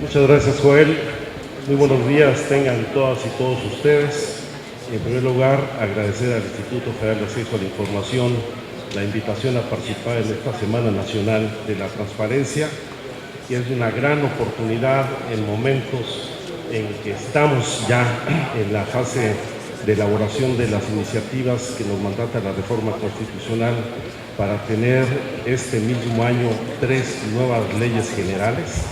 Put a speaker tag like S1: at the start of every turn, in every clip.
S1: Muchas gracias, Joel. Muy buenos días tengan todas y todos ustedes. En primer lugar, agradecer al Instituto Federal de Acceso a la Información la invitación a participar en esta Semana Nacional de la Transparencia, y es una gran oportunidad en momentos en que estamos ya en la fase de elaboración de las iniciativas que nos mandata la reforma constitucional para tener este mismo año 3 nuevas leyes generales: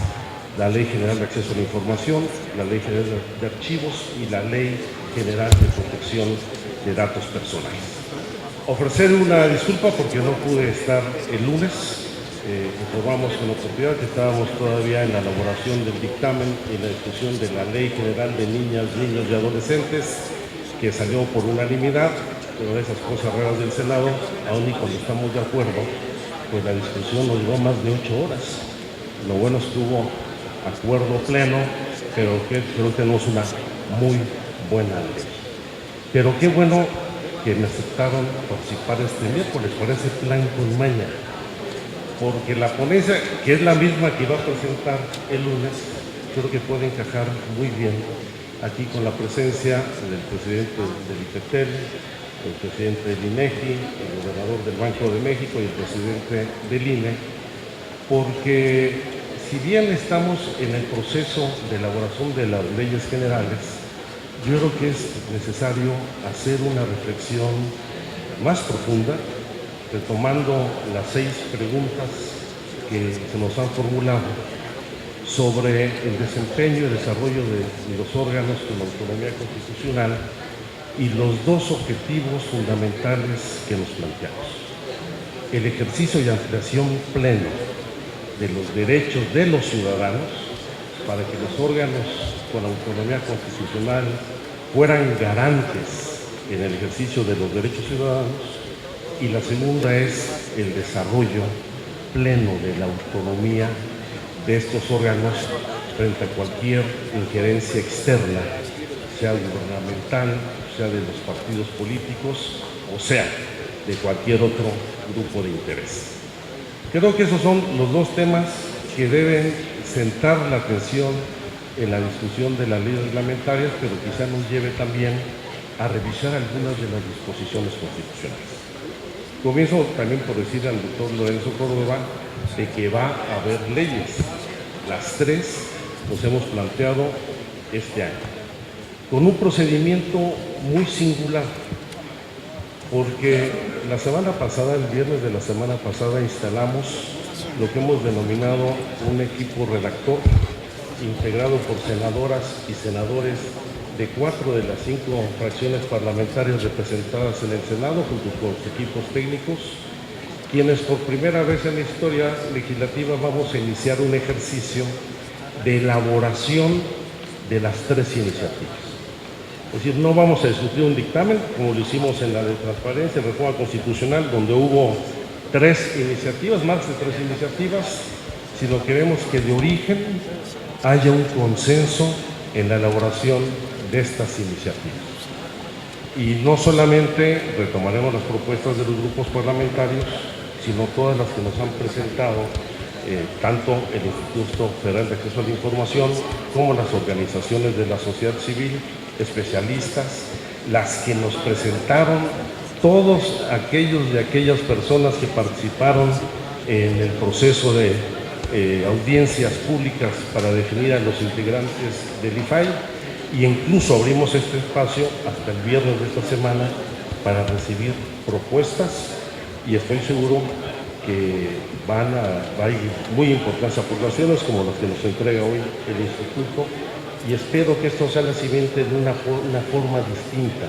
S1: la Ley General de Acceso a la Información, la Ley General de Archivos y la Ley General de Protección de Datos Personales. Ofrecer una disculpa porque no pude estar el lunes. Informamos con autoridad que estábamos todavía en la elaboración del dictamen y la discusión de la Ley General de Niñas, Niños y Adolescentes, que salió por unanimidad, pero de esas cosas raras del Senado, aún y cuando estamos de acuerdo, pues la discusión nos llevó más de 8 horas. Lo bueno es que hubo acuerdo pleno, pero creo que tenemos una muy buena ley. Pero qué bueno que me aceptaron participar este miércoles por ese plan con maña, porque la ponencia, que es la misma que iba a presentar el lunes, creo que puede encajar muy bien aquí con la presencia del presidente del IFETEL, el presidente del INEGI, el gobernador del Banco de México y el presidente del INE, porque si bien estamos en el proceso de elaboración de las leyes generales, yo creo que es necesario hacer una reflexión más profunda, retomando las 6 preguntas que se nos han formulado sobre el desempeño y desarrollo de los órganos con autonomía constitucional y los 2 objetivos fundamentales que nos planteamos: el ejercicio y ampliación pleno de los derechos de los ciudadanos para que los órganos con autonomía constitucional fueran garantes en el ejercicio de los derechos ciudadanos, y la segunda es el desarrollo pleno de la autonomía de estos órganos frente a cualquier injerencia externa, sea gubernamental, sea de los partidos políticos o sea de cualquier otro grupo de interés. Creo que esos son los 2 temas que deben centrar la atención en la discusión de las leyes reglamentarias, pero quizá nos lleve también a revisar algunas de las disposiciones constitucionales. Comienzo también por decir al doctor Lorenzo Córdoba de que va a haber leyes. Las 3 nos hemos planteado este año, con un procedimiento muy singular, porque la semana pasada, el viernes de la semana pasada, instalamos lo que hemos denominado un equipo redactor, integrado por senadoras y senadores de 4 de las 5 fracciones parlamentarias representadas en el Senado, junto con sus equipos técnicos, quienes por primera vez en la historia legislativa vamos a iniciar un ejercicio de elaboración de las 3 iniciativas. Es decir, no vamos a discutir un dictamen como lo hicimos en la de transparencia, reforma constitucional, donde hubo 3 iniciativas, más de 3 iniciativas, sino queremos que de origen haya un consenso en la elaboración de estas iniciativas. Y no solamente retomaremos las propuestas de los grupos parlamentarios, sino todas las que nos han presentado tanto el Instituto Federal de Acceso a la Información como las organizaciones de la sociedad civil, especialistas, las que nos presentaron todos aquellas personas que participaron en el proceso de audiencias públicas para definir a los integrantes del IFAI, y incluso abrimos este espacio hasta el viernes de esta semana para recibir propuestas, y estoy seguro que va a ir muy importantes aportaciones como las que nos entrega hoy el Instituto, y espero que esto sea la simiente de una forma distinta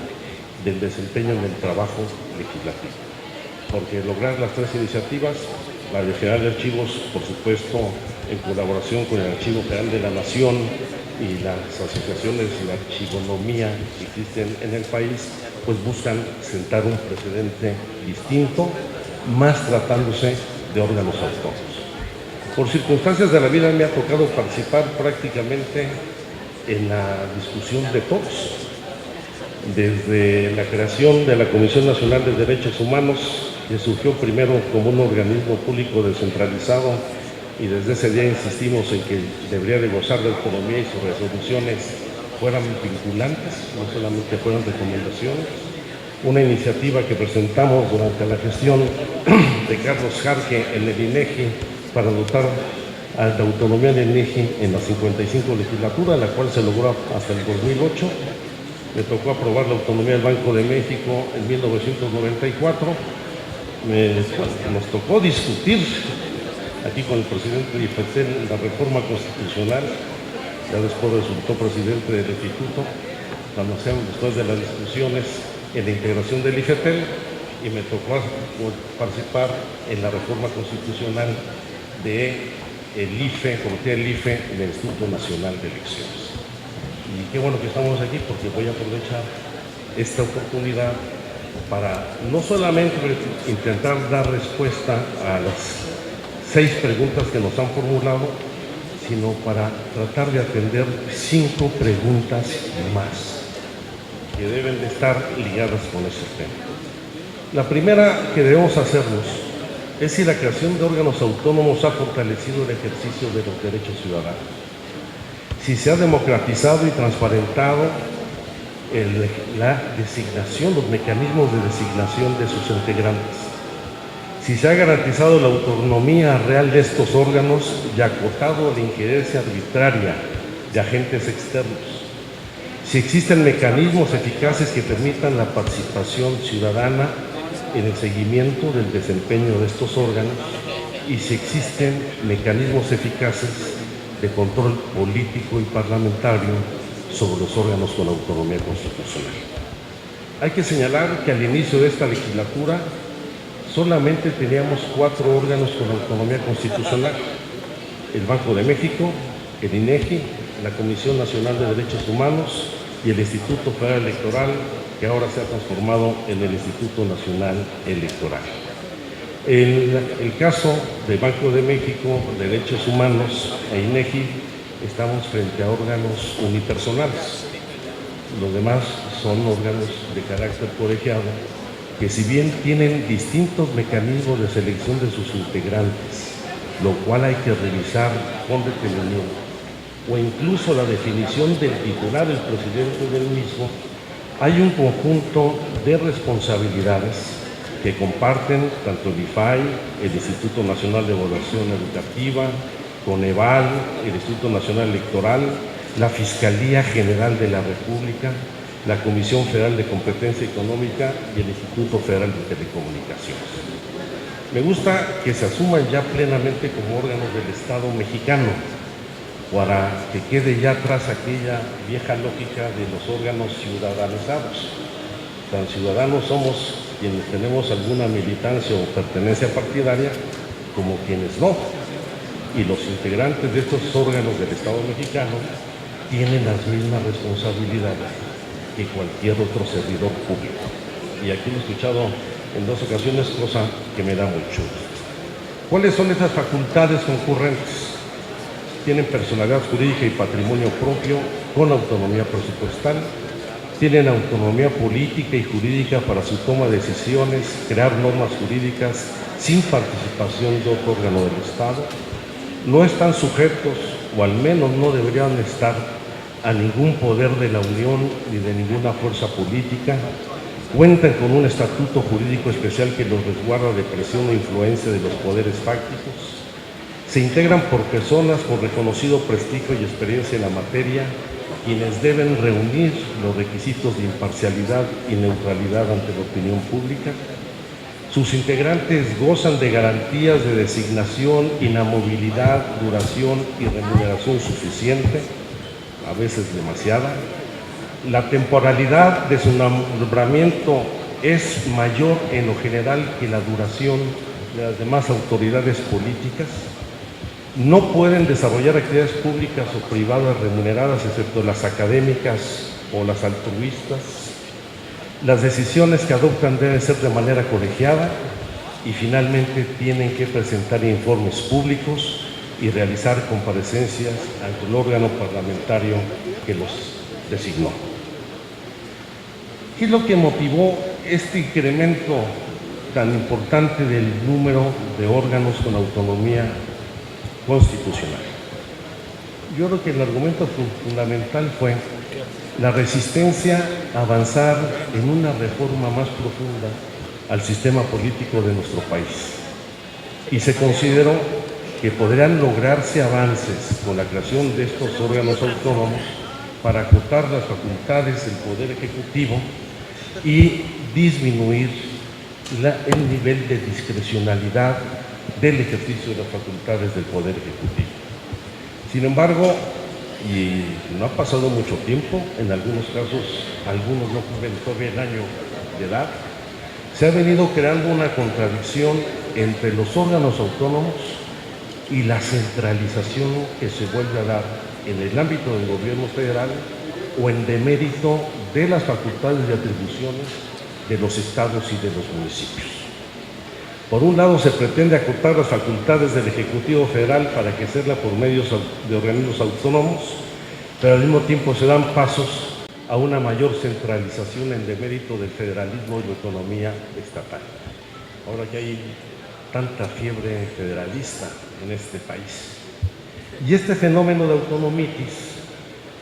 S1: del desempeño en el trabajo legislativo, porque lograr las 3 iniciativas, la Ley General de Archivos, por supuesto, en colaboración con el Archivo General de la Nación y las asociaciones de archivonomía que existen en el país, pues buscan sentar un precedente distinto, más tratándose de órganos autónomos. Por circunstancias de la vida me ha tocado participar prácticamente en la discusión de todos, desde la creación de la Comisión Nacional de Derechos Humanos, que surgió primero como un organismo público descentralizado y desde ese día insistimos en que debería de gozar de autonomía y sus resoluciones fueran vinculantes, no solamente fueran recomendaciones. Una iniciativa que presentamos durante la gestión de Carlos Jarque en el INEGI para dotar de autonomía del INEGI en la 55 legislatura, la cual se logró hasta el 2008. Me tocó aprobar la autonomía del Banco de México en 1994. Nos tocó discutir aquí con el presidente IFETEL la reforma constitucional. Ya después resultó presidente del instituto, después de las discusiones en la integración del IFETEL, y me tocó participar en la reforma constitucional del IFE, Comité del IFE, del Instituto Nacional de Elecciones. Y qué bueno que estamos aquí, porque voy a aprovechar esta oportunidad para no solamente intentar dar respuesta a las 6 preguntas que nos han formulado, sino para tratar de atender 5 preguntas más que deben de estar ligadas con ese tema. La primera que debemos hacernos es si la creación de órganos autónomos ha fortalecido el ejercicio de los derechos ciudadanos, si se ha democratizado y transparentado la designación, los mecanismos de designación de sus integrantes, si se ha garantizado la autonomía real de estos órganos y acotado la injerencia arbitraria de agentes externos, si existen mecanismos eficaces que permitan la participación ciudadana en el seguimiento del desempeño de estos órganos, y si existen mecanismos eficaces de control político y parlamentario sobre los órganos con autonomía constitucional. Hay que señalar que al inicio de esta legislatura solamente teníamos 4 órganos con autonomía constitucional: el Banco de México, el INEGI, la Comisión Nacional de Derechos Humanos y el Instituto Federal Electoral, que ahora se ha transformado en el Instituto Nacional Electoral. En el caso del Banco de México, Derechos Humanos e INEGI, estamos frente a órganos unipersonales. Los demás son órganos de carácter colegiado, que si bien tienen distintos mecanismos de selección de sus integrantes, lo cual hay que revisar con detenimiento, o incluso la definición del titular, el presidente del mismo, hay un conjunto de responsabilidades que comparten tanto el IFAI, el Instituto Nacional de Evaluación Educativa, Coneval, el Instituto Nacional Electoral, la Fiscalía General de la República, la Comisión Federal de Competencia Económica y el Instituto Federal de Telecomunicaciones. Me gusta que se asuman ya plenamente como órganos del Estado mexicano, para que quede ya atrás aquella vieja lógica de los órganos ciudadanizados. Tan ciudadanos somos quienes tenemos alguna militancia o pertenencia partidaria, como quienes no. Y los integrantes de estos órganos del Estado mexicano tienen las mismas responsabilidades que cualquier otro servidor público. Y aquí lo he escuchado en 2 ocasiones, cosa que me da mucho gusto. ¿Cuáles son esas facultades concurrentes? Tienen personalidad jurídica y patrimonio propio con autonomía presupuestal, tienen autonomía política y jurídica para su toma de decisiones, crear normas jurídicas sin participación de otro órgano del Estado, no están sujetos, o al menos no deberían estar, a ningún poder de la Unión ni de ninguna fuerza política, cuentan con un estatuto jurídico especial que los resguarda de presión e influencia de los poderes fácticos, se integran por personas con reconocido prestigio y experiencia en la materia, quienes deben reunir los requisitos de imparcialidad y neutralidad ante la opinión pública. Sus integrantes gozan de garantías de designación, inamovilidad, duración y remuneración suficiente, a veces demasiada. La temporalidad de su nombramiento es mayor en lo general que la duración de las demás autoridades políticas. No pueden desarrollar actividades públicas o privadas remuneradas, excepto las académicas o las altruistas. Las decisiones que adoptan deben ser de manera colegiada y finalmente tienen que presentar informes públicos y realizar comparecencias ante el órgano parlamentario que los designó. ¿Qué es lo que motivó este incremento tan importante del número de órganos con autonomía constitucional. Yo creo que el argumento fundamental fue la resistencia a avanzar en una reforma más profunda al sistema político de nuestro país. Y se consideró que podrían lograrse avances con la creación de estos órganos autónomos para acotar las facultades del Poder Ejecutivo y disminuir el nivel de discrecionalidad del ejercicio de las facultades del Poder Ejecutivo. Sin embargo, y no ha pasado mucho tiempo, en algunos casos, algunos no cumplen todavía el año de edad, se ha venido creando una contradicción entre los órganos autónomos y la centralización que se vuelve a dar en el ámbito del gobierno federal o en demérito de las facultades y atribuciones de los estados y de los municipios. Por un lado, se pretende acotar las facultades del Ejecutivo Federal para ejercerla por medios de organismos autónomos, pero al mismo tiempo se dan pasos a una mayor centralización en demérito del federalismo y la autonomía estatal. Ahora que hay tanta fiebre federalista en este país. Y este fenómeno de autonomitis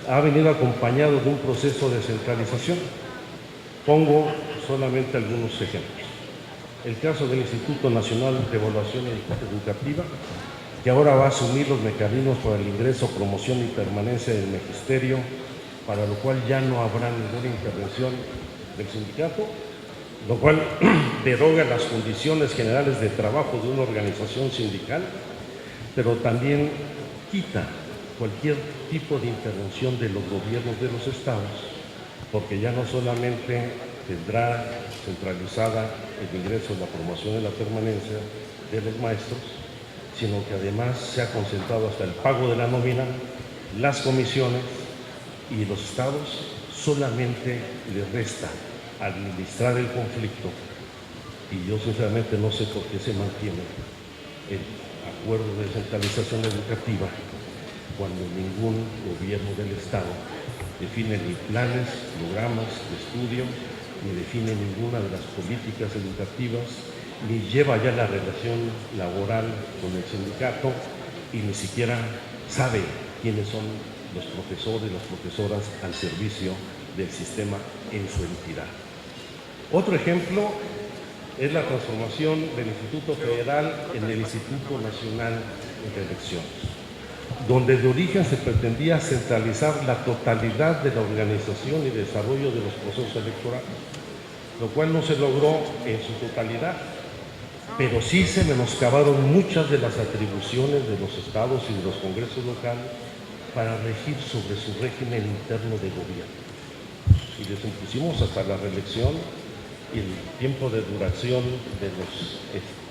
S1: ha venido acompañado de un proceso de centralización. Pongo solamente algunos ejemplos. El caso del Instituto Nacional de Evaluación Educativa, que ahora va a asumir los mecanismos para el ingreso, promoción y permanencia del magisterio, para lo cual ya no habrá ninguna intervención del sindicato, lo cual deroga las condiciones generales de trabajo de una organización sindical, pero también quita cualquier tipo de intervención de los gobiernos de los estados, porque ya no solamente tendrá centralizada el ingreso, la promoción y la permanencia de los maestros, sino que además se ha concentrado hasta el pago de la nómina, las comisiones, y los estados solamente les resta administrar el conflicto, y yo sinceramente no sé por qué se mantiene el acuerdo de centralización educativa cuando ningún gobierno del Estado define ni planes, programas de estudio, ni define ninguna de las políticas educativas, ni lleva ya la relación laboral con el sindicato, y ni siquiera sabe quiénes son los profesores y las profesoras al servicio del sistema en su entidad. Otro ejemplo es la transformación del Instituto Federal en el Instituto Nacional de Elecciones, donde de origen se pretendía centralizar la totalidad de la organización y desarrollo de los procesos electorales, lo cual no se logró en su totalidad, pero sí se menoscabaron muchas de las atribuciones de los estados y de los congresos locales para regir sobre su régimen interno de gobierno. Y les impusimos hasta la reelección y el tiempo de duración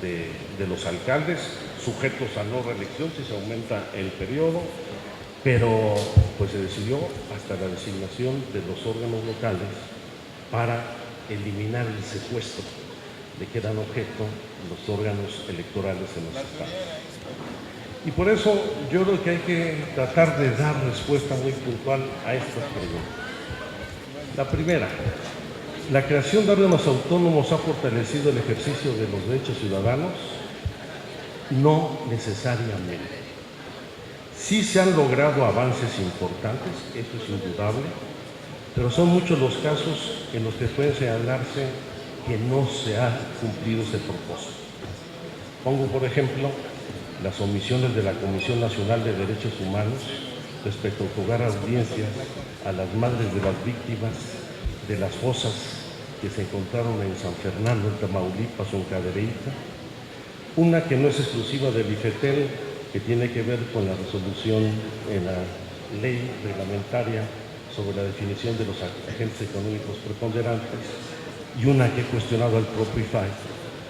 S1: de los alcaldes, sujetos a no reelección si se aumenta el periodo, pero pues se decidió hasta la designación de los órganos locales para eliminar el secuestro de que eran objeto los órganos electorales en los estados. Y por eso yo creo que hay que tratar de dar respuesta muy puntual a estas preguntas. La primera, ¿la creación de órganos autónomos ha fortalecido el ejercicio de los derechos ciudadanos? No necesariamente. Sí se han logrado avances importantes, eso es indudable, pero son muchos los casos en los que puede señalarse que no se ha cumplido ese propósito. Pongo, por ejemplo, las omisiones de la Comisión Nacional de Derechos Humanos respecto a otorgar audiencias a las madres de las víctimas de las fosas que se encontraron en San Fernando, en Tamaulipas o en Cadereyta. Una que no es exclusiva del IFETEL, que tiene que ver con la resolución en la ley reglamentaria sobre la definición de los agentes económicos preponderantes, y una que he cuestionado al propio IFAI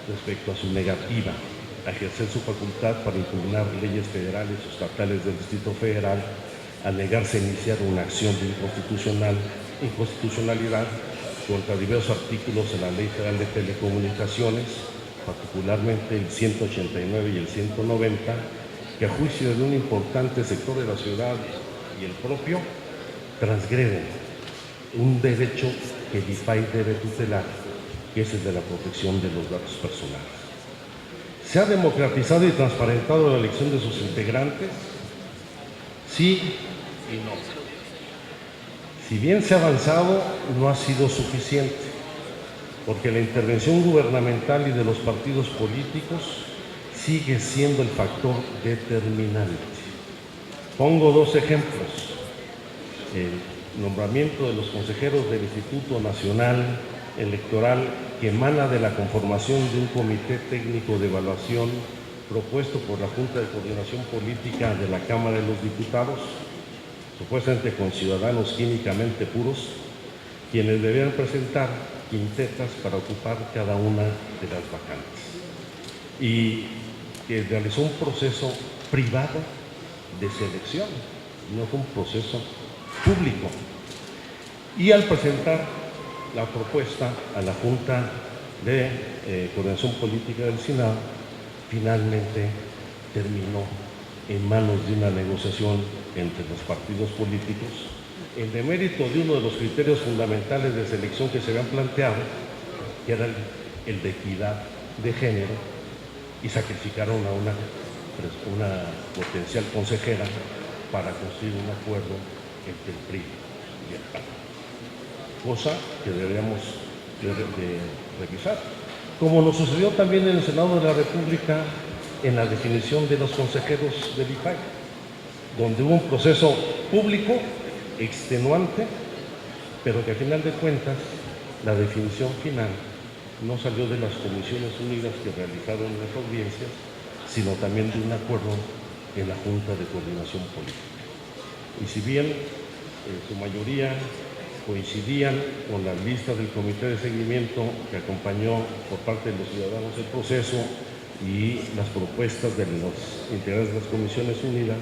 S1: respecto a su negativa a ejercer su facultad para impugnar leyes federales o estatales del Distrito Federal, al negarse a iniciar una acción de inconstitucionalidad contra diversos artículos de la Ley Federal de Telecomunicaciones, particularmente el 189 y el 190, que a juicio de un importante sector de la ciudad y el propio, transgreden un derecho que el IFAI debe tutelar, que es el de la protección de los datos personales. ¿Se ha democratizado y transparentado la elección de sus integrantes? Sí y no. Si bien se ha avanzado, no ha sido suficiente, porque la intervención gubernamental y de los partidos políticos sigue siendo el factor determinante. Pongo dos ejemplos. El nombramiento de los consejeros del Instituto Nacional Electoral, que emana de la conformación de un comité técnico de evaluación propuesto por la Junta de Coordinación Política de la Cámara de los Diputados, supuestamente con ciudadanos químicamente puros, quienes debían presentar quintetas para ocupar cada una de las vacantes, y que realizó un proceso privado de selección, no fue un proceso público. Y al presentar la propuesta a la Junta de Coordinación Política del Senado, finalmente terminó en manos de una negociación entre los partidos políticos, en demérito de uno de los criterios fundamentales de selección que se habían planteado, que era el de equidad de género, y sacrificaron a una potencial consejera para construir un acuerdo entre el PRI y el PAN, cosa que deberíamos de revisar, como nos sucedió también en el Senado de la República en la definición de los consejeros del IPAC, donde hubo un proceso público extenuante, pero que a final de cuentas la definición final no salió de las comisiones unidas que realizaron las audiencias, sino también de un acuerdo en la Junta de Coordinación Política. Y si bien en su mayoría coincidían con las listas del comité de seguimiento que acompañó por parte de los ciudadanos el proceso y las propuestas de los integrantes de las comisiones unidas,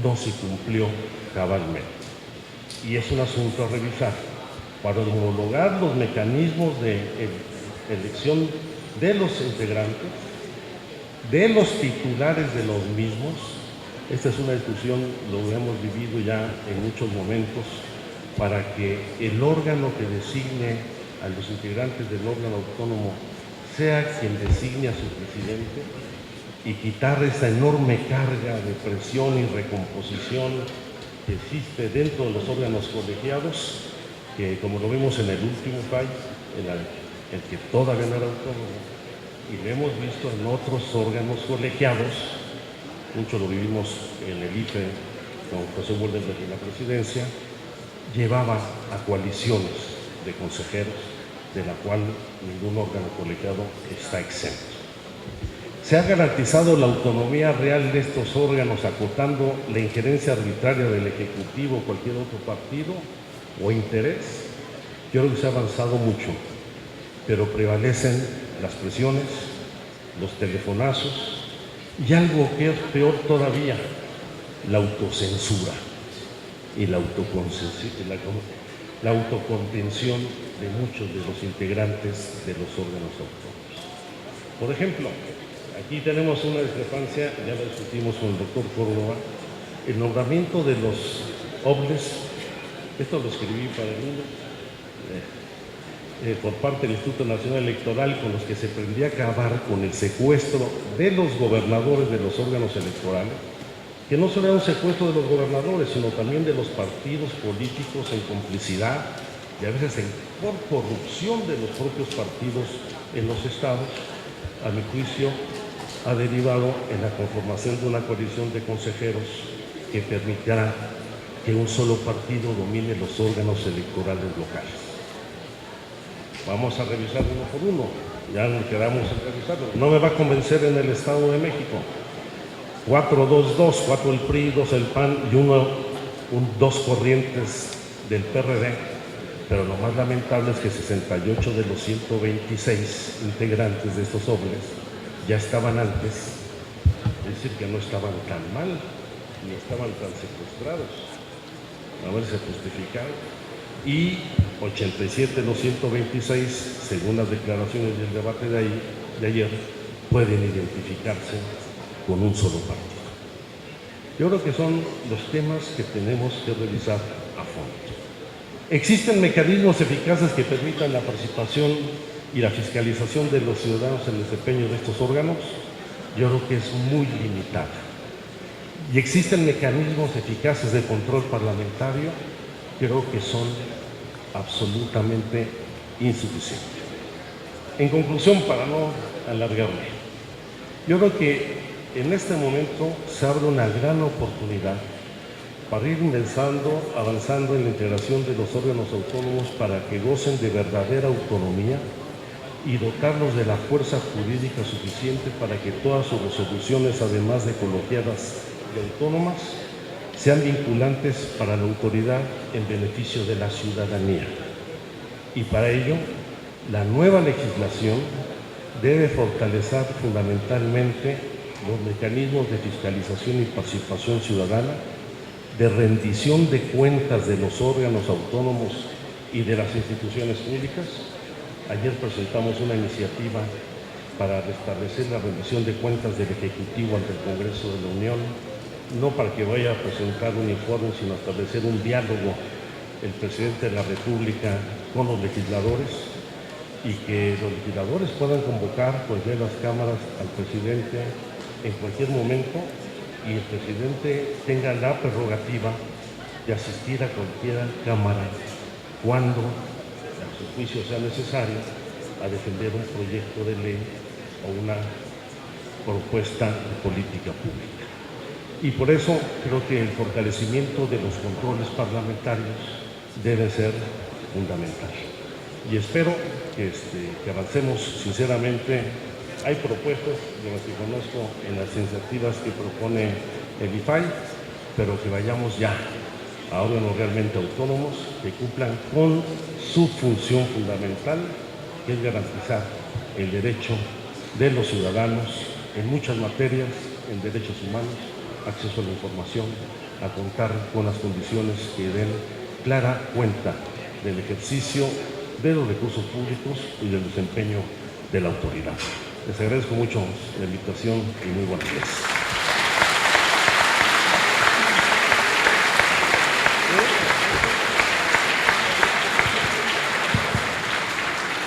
S1: no se cumplió cabalmente. Y es un asunto a revisar para homologar los mecanismos de elección de los integrantes, de los titulares de los mismos. Esta es una discusión, lo hemos vivido ya en muchos momentos, para que el órgano que designe a los integrantes del órgano autónomo sea quien designe a su presidente, y quitar esa enorme carga de presión y recomposición que existe dentro de los órganos colegiados, que como lo vimos en el último fallo, el que todavía no era autónomo, y lo hemos visto en otros órganos colegiados, mucho lo vivimos en el IFE con José Borden desde la presidencia, llevaba a coaliciones de consejeros, de la cual ningún órgano colegiado está exento. Se ha garantizado la autonomía real de estos órganos, acotando la injerencia arbitraria del Ejecutivo o cualquier otro partido o interés. Yo creo que se ha avanzado mucho, pero prevalecen las presiones, los telefonazos y algo que es peor todavía, la autocensura y la autocontención de muchos de los integrantes de los órganos autónomos. Por ejemplo, aquí tenemos una discrepancia, ya lo discutimos con el doctor Córdoba, el nombramiento de los OBLES, esto lo escribí para el mundo, por parte del Instituto Nacional Electoral, con los que se pretendía acabar con el secuestro de los gobernadores de los órganos electorales, que no solo era un secuestro de los gobernadores, sino también de los partidos políticos en complicidad y a veces por corrupción de los propios partidos en los estados. A mi juicio, ha derivado en la conformación de una coalición de consejeros que permitirá que un solo partido domine los órganos electorales locales. Vamos a revisar uno por uno, ya nos quedamos en revisarlo. No me va a convencer en el Estado de México. 4-2-2, 4 el PRI, 2 el PAN y 2 corrientes del PRD. Pero lo más lamentable es que 68 de los 126 integrantes de estos OBLES ya estaban antes, es decir, que no estaban tan mal, ni estaban tan secuestrados, a ver, se justificaron. Y 87 de los 126, según las declaraciones y el debate de ayer, pueden identificarse con un solo partido. Yo creo que son los temas que tenemos que revisar a fondo. ¿Existen mecanismos eficaces que permitan la participación y la fiscalización de los ciudadanos en el desempeño de estos órganos? yo creo que es muy limitada. Y existen mecanismos eficaces de control parlamentario, creo que son absolutamente insuficientes. En conclusión, para no alargarme, yo creo que en este momento se abre una gran oportunidad para ir avanzando en la integración de los órganos autónomos para que gocen de verdadera autonomía y dotarlos de la fuerza jurídica suficiente para que todas sus resoluciones, además de colegiadas y autónomas, sean vinculantes para la autoridad en beneficio de la ciudadanía. Y para ello, la nueva legislación debe fortalecer fundamentalmente los mecanismos de fiscalización y participación ciudadana, de rendición de cuentas de los órganos autónomos y de las instituciones públicas. Ayer presentamos una iniciativa para restablecer la rendición de cuentas del Ejecutivo ante el Congreso de la Unión, no para que vaya a presentar un informe, sino establecer un diálogo el presidente de la República con los legisladores y que los legisladores puedan convocar cualquiera de las cámaras al presidente en cualquier momento y el presidente tenga la prerrogativa de asistir a cualquier cámara cuando a su juicio sea necesario a defender un proyecto de ley o una propuesta de política pública. Y por eso creo que el fortalecimiento de los controles parlamentarios debe ser fundamental. Y espero que avancemos sinceramente. Hay propuestas de las que conozco en las iniciativas que propone el IFAI, pero que vayamos ya a órganos realmente autónomos que cumplan con su función fundamental, que es garantizar el derecho de los ciudadanos en muchas materias, en derechos humanos, acceso a la información, a contar con las condiciones que den clara cuenta del ejercicio de los recursos públicos y del desempeño de la autoridad. Les agradezco mucho la invitación y muy buenas noches.